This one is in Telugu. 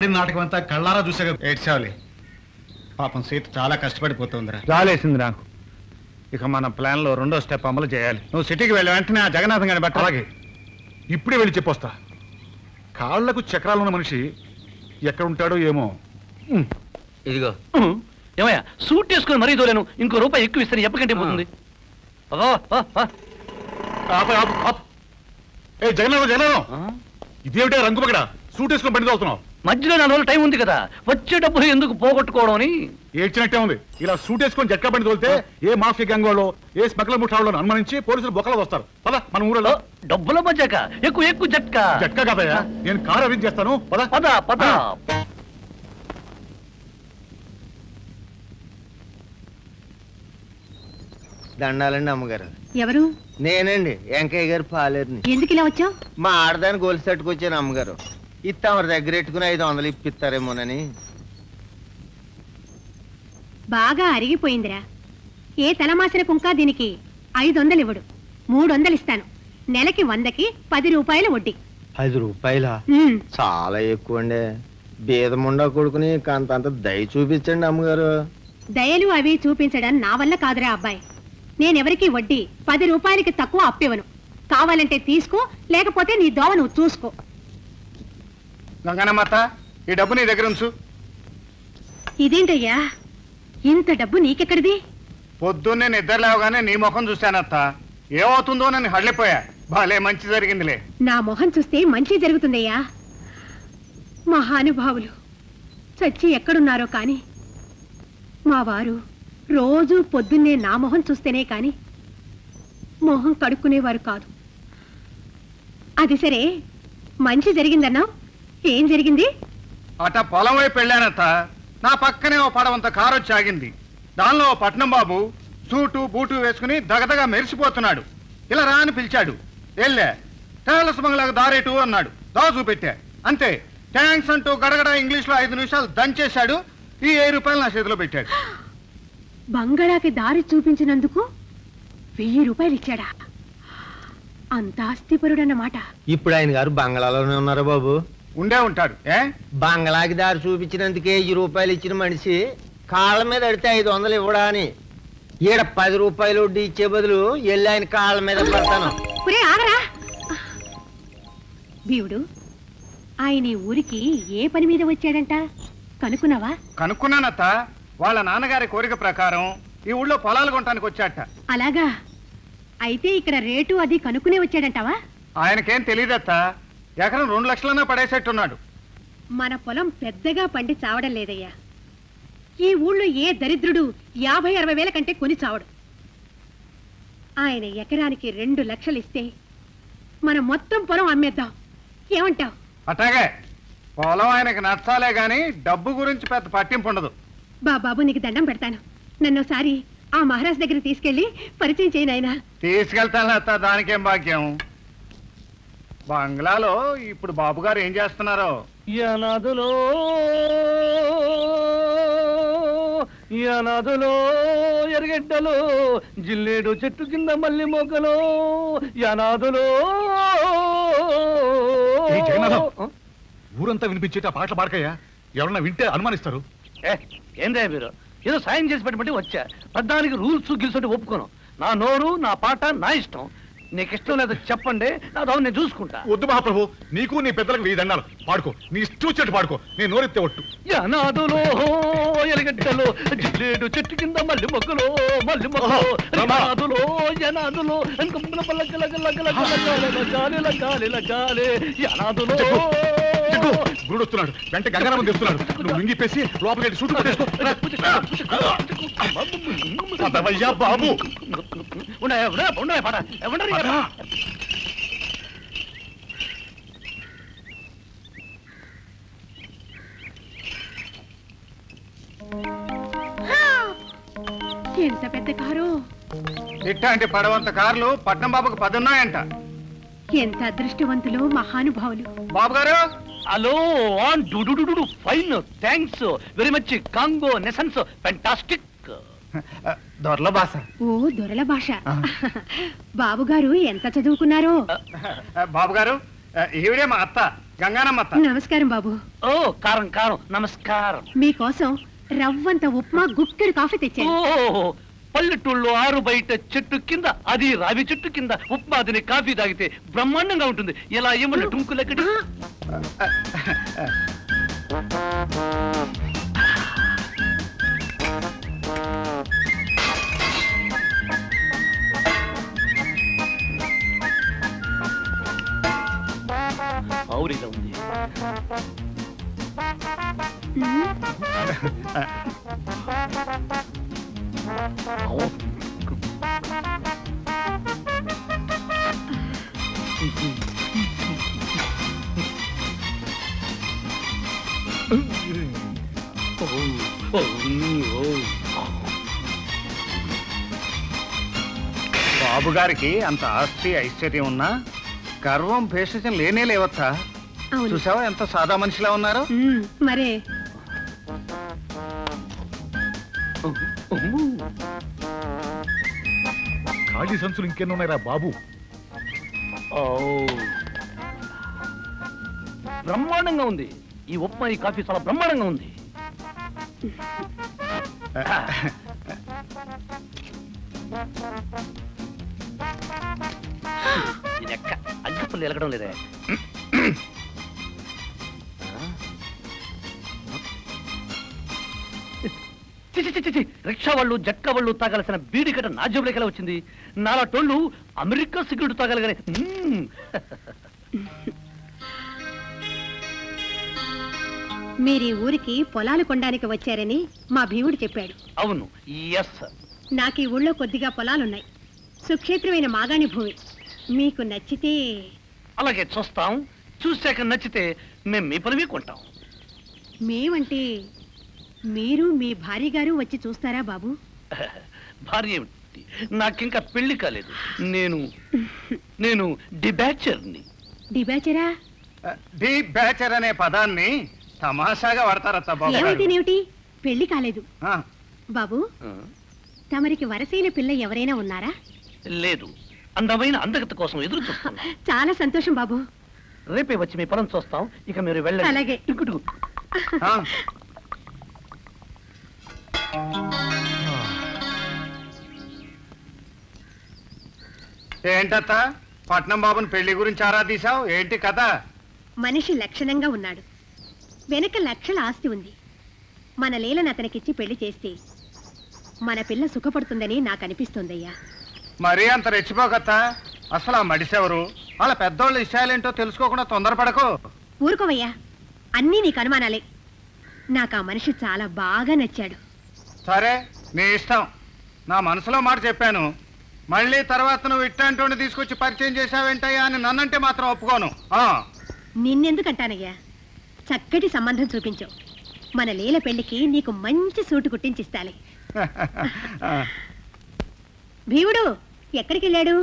నాటకం అంతా కళ్ళారా చూసాక ఏడ్చాలి. పాపం సీత చాలా కష్టపడిపోతుందిరా. రాలేసింది నాకు. ఇక మన ప్లాన్ లో రెండో స్టెప్ అమలు చేయాలి. నువ్వు సిటీకి వెళ్ళి వెంటనే ఆ జగన్నాథం గారిని బట్ట. అలాగే, ఇప్పుడే వెళ్ళి చెప్పొస్తా. కాళ్లకు చక్రాలు ఉన్న మనిషి ఎక్కడ ఉంటాడో ఏమో. ఇదిగో ఏమయ్యా, సూట్ వేసుకుని మరీ తోలేను. ఇంకో రూపాయి ఎక్కువ ఇస్తాను చెప్పకంటే పోతుంది. జగన్నాథం, ఇదేమిటా రంగు పక్కడా సూట్ వేసుకుని బండి తోలుతున్నావు? మధ్యలో 4 రోజులు టైం ఉంది కదా, వచ్చే డబ్బులు ఎందుకు పోగొట్టుకోవడం అని. ఏడ్చినట్టే ఉంది. ఇలా సూట్ వేసుకొని జట్కా బండి తోలితే ఏ మాఫియా గ్యాంగ్ వాళ్ళు, ఏ స్మగ్లర్ ముఠాళ్ళు అనుమానించి పోలీసులు బొక్కలు వస్తారు. పద మన ఊళ్ళో. డబ్బుల మధ్యక ఎక్కువ జట్కా. జట్కా కాదయ్యా, నేను కారు అరేంజ్ చేస్తాను. పద పద పద. దండాలండి అమ్మగారు. ఎవరు? నేనండి, వెంకయ్య గారు పాలేరుని. ఎందుకు ఇలా వచ్చావు? మా ఆడదాన్ని గోలు తట్టుకొచ్చాను అమ్మగారు. ఇత్తమరి దగ్గర పెట్టుకుని 500 ఇప్పిస్తారేమోనని. బాగా అరిగిపోయిందిరా. ఏ తలమాసిన కుంకా దీనికి 500 ఇవ్వడు, 300 ఇస్తాను. నెలకి 100కి 10 రూపాయలు వడ్డీ. 5 రూపాయలా? చాలా ఎక్కువ అండి. బీదముండా కొడుకుని కాంతంత దయ చూపించండి అమ్మగారు. దయలు అవి చూపించడం నా వల్ల కాదురా అబ్బాయి. నేనెవరికి వడ్డీ 10 రూపాయలకి తక్కువ అప్పివ్వను. కావాలంటే తీసుకో, లేకపోతే నీ దోవ నువ్వు చూసుకో. గంగనమ్మత్త, ఈ డబ్బు నీ దగ్గర ఉంచు. ఇదేంటయ్యా, ఇంత డబ్బు నీకెక్కడిది? పొద్దున్నే నిద్ర లేవగానే నీ ముఖం చూశానత్త. ఏమవుతుందో నన్ను హళ్ళిపోయా. భలే మంచి జరిగిందిలే. నా మొహం చూస్తే మంచి జరుగుతుందయ్యా. మహానుభావులు చచ్చి ఎక్కడున్నారో కాని మా వారు రోజూ పొద్దున్నే నా మొహం చూస్తేనే కాని మొహం కడుక్కునేవారు కాదు. అది సరే, మంచి జరిగిందన్నావు, ఏం జరిగింది? అట పొలం వైపు వెళ్ళానత్త. నా పక్కనే ఓ పడవంత కారు వచ్చి ఆగింది. దానిలో ఓ పట్నం బాబు సూటు బూటు వేసుకుని దగదగా మెరిసిపోతున్నాడు. ఇలా రా అని పిలిచాడు. వెళ్ళా. ట్రావెలర్స్ బంగ్లాకు దారేటు అన్నాడు. దా చూపెట్టా. అంతే. థ్యాంక్స్ అంటూ గడగడ ఇంగ్లీష్లో 5 నిమిషాలు దంచేశాడు. ఈ 1000 రూపాయలు నా చేతిలో పెట్టాడు. బంగళాకి దారి చూపించినందుకు 1000 రూపాయలు ఇచ్చాడా? అంత ఆస్తిపరుడన్నమాట. ఇప్పుడు ఆయన గారు బంగ్లాలోనే ఉన్నారా బాబు? ఉండే ఉంటాడు. బంగ్లాకి దారి చూపించినందుకే 1000 రూపాయలు ఇచ్చిన మనిషి కాళ్ళ మీద అడితే 500 ఇవ్వడా అని ఈడ 10 రూపాయలు వడ్డీ ఇచ్చే బదులు వెళ్ళి ఆయన కాళ్ళ మీద పడతాను. ఆగరా భీవుడు, ఆయన ఈ ఊరికి ఏ పని మీద వచ్చాడంట కనుక్కున్నావా? కనుక్కున్నానత్త. వాళ్ళ నాన్నగారి కోరిక ప్రకారం ఈ ఊళ్ళో పొలాలు కొనడానికి వచ్చాట. అలాగా? అయితే ఇక్కడ రేటు అది కనుక్కునే వచ్చాడంటావా? ఆయనకేం తెలియదత్త. ఎకరం 2 లక్షలన్నా పడేసేట్టున్నాడు. మన పొలం పెద్దగా పండి చావడం లేదయ్యా. ఈ ఊళ్ళో ఏ దరిద్రుడు 50-60 వేల కంటే కొని చావడు. ఆయన ఎకరానికి 2 లక్షలు ఇస్తే మన మొత్తం పొలం అమ్మేద్దాం. ఏమంటావు? అట్లాగే. పొలం ఆయనకి నచ్చాలే గాని డబ్బు గురించి పెద్ద పట్టింపు ఉండదు. బాబు, నీకు దండం పెడతాను. నన్నోసారి ఆ మహారాజ్ దగ్గర తీసుకెళ్లి పరిచయం చేయి నాయనా. తీసుకెళ్తాను అత్త, దానికేం భాగ్యం. బంగ్లాలో ఇప్పుడు బాబు గారు ఏం చేస్తున్నారో. యనాదులో యనాదులో ఎరగడ్డలో జిల్లేడు చెట్టు కింద మల్లి మొగ్గలో యనాదులో. ఊరంతా వినిపించేట పాటలు పాడకయ్యా. ఎవరన్నా వింటే అనుమానిస్తారు. ఏందే మీరు ఏదో సాయం చేసి పెట్టమంటే వచ్చా. పెద్దానికి రూల్స్ గిల్స్ ఒప్పుకోను. నా నోరు, నా పాట, నా ఇష్టం. నీకు ఇష్టం లేదో చెప్పండి, నా దాన్ని నేను చూసుకుంటా. వద్దు మహాప్రభు, నీకు నీ పెద్దలకు 1000 దండాలు. పాడుకో, నీ ఇష్టం వచ్చేట్టు పాడుకో. నేను నోరెత్తే ఒట్టు. యనాదులో ఎరగడ్డలో జిల్లేడు చెట్టు కింద మల్లి మొగ్గలో మల్లి మొగ్గలో యనాదులో యనాదులో యనాదులో. గురుడు వస్తున్నాడు, వెంట గంగారామం తెస్తున్నాడు. నువ్వు మింగిపేసి లోపలికి సూటు పెట్టేసుకో. బాబు పాట ఎంత పెద్ద కారు! ఇట్లాంటి పడవంత కార్లు పట్నం బాబుకు 10 ఉన్నాయంట. ఎంత అదృష్టవంతులు మహానుభావులు. బాబు గారు, hello. Am do fine, thanks very much. కాంగో నెసన్స్ ఫెంటాస్టిక్. దొరల భాష. ఓ, దొరల భాష. బాబుగారు ఎంత చదువుకున్నారో? బాబు గారు, ఈవిడే మా అత్త, గంగానమ్మ అత్త. నమస్కారం బాబు. ఓ కారం కారం, నమస్కారం. మీకోసం రవ్వంత ఉప్మా, గుక్కెడు కాఫీ తెచ్చాను. ఓ పల్లెటూళ్ళు ఆరు బయట చెట్టు కింద, అది రావి చెట్టు కింద ఉప్మా తిని కాఫీ తాగితే బ్రహ్మాండంగా ఉంటుంది. ఎలా ఏమన్నా టుంకులెక్కడి. ఔరిగా ఉంది. బాబు గారికి అంత ఆస్తి ఐశ్వర్యం ఉన్నా గర్వం భేషజం లేనే లేవచ్చా? చూసావా ఎంత సాదా మనిషిలా ఉన్నారు? మరే ఖాళీ సంచులు ఇంకెన్నున్నాయిరా బాబు? బ్రహ్మాండంగా ఉంది. ఈ ఉప్మా, ఈ కాఫీ చాలా బ్రహ్మాండంగా ఉంది. అగ్గిపుల్లు ఎలగడం లేదే. రిక్షా వాళ్ళు, జట్కా వాళ్ళు తాగాల్సిన బీడి కట్ట నా జేబులోకి ఎలా వచ్చింది? నాలా టోళ్ళు అమెరికా సిగరెట్ తాగలగానే. మీరీ ఊరికి పొలాలు కొనడానికి వచ్చారని మా భీముడు చెప్పాడు. అవును, ఎస్. నాకు ఈ ఊళ్ళో కొద్దిగా పొలాలున్నాయి. సుక్షేత్రమైన మాగాణి భూమి. మీకు నచ్చితే అలాగే చూస్తాం. చూశాక నచ్చితే మేము మీ పొలమే కొంటాం. మేమంటే మీరు మీ భార్య గారు వచ్చి చూస్తారా బాబు? భార్య ఏమిటి? నాకింకా పెళ్లి కాలేదు. నేను డిబ్యాచర్ని. డిబ్యాచరా? డి బ్యాచర్ అనే పదాన్ని తమాషాగా వాడతారత్త బాబు. ఏమిటి? పెళ్లి కాలేదు బాబు. తమరికి వరసైన పిల్ల ఎవరైనా ఉన్నారా? లేదు. అందమైన అందగత కోసం ఎదురు చూస్తున్నా. చాలా సంతోషం బాబు. రేపే వచ్చి మీ పొలం చూస్తాం. ఇక మీరు వెళ్ళండి. అలాగే. ఏంటత్త పట్నం బాబుని పెళ్లి గురించి ఆరాధీశావు? ఏంటి కథ? మనిషి లక్షణంగా ఉన్నాడు. వెనక లక్షల ఆస్తి ఉంది. మన లీలను అతనికిచ్చి పెళ్లి చేస్తే మన పిల్ల సుఖపడుతుందని నాకు అనిపిస్తోందయ్యా. మరీ అంత రెచ్చిపోకత్త. అసలు ఆ మడిసెవరు? వాళ్ళ పెద్దోళ్ళ విషయాలేంటో తెలుసుకోకుండా తొందరపడకు. ఊరుకోవయ్యా, అన్నీ నీకు అనుమానాలే. నాకు ఆ మనిషి చాలా బాగా నచ్చాడు. సరే, నీ ఇష్టం. నా మనసులో మాట చెప్పాను. మళ్ళీ తర్వాత నువ్వు ఇట్టంటోని తీసుకొచ్చి పరిచయం చేశావేంటయ్యా అని నన్నంటే మాత్రం ఒప్పుకోను. నిన్నెందుకంటానయ్యా? చక్కటి సంబంధం చూపించావు. మన లీల పెళ్లికి నీకు మంచి సూటు కుట్టించిస్తాలే. భీముడు ఎక్కడికి వెళ్ళాడు?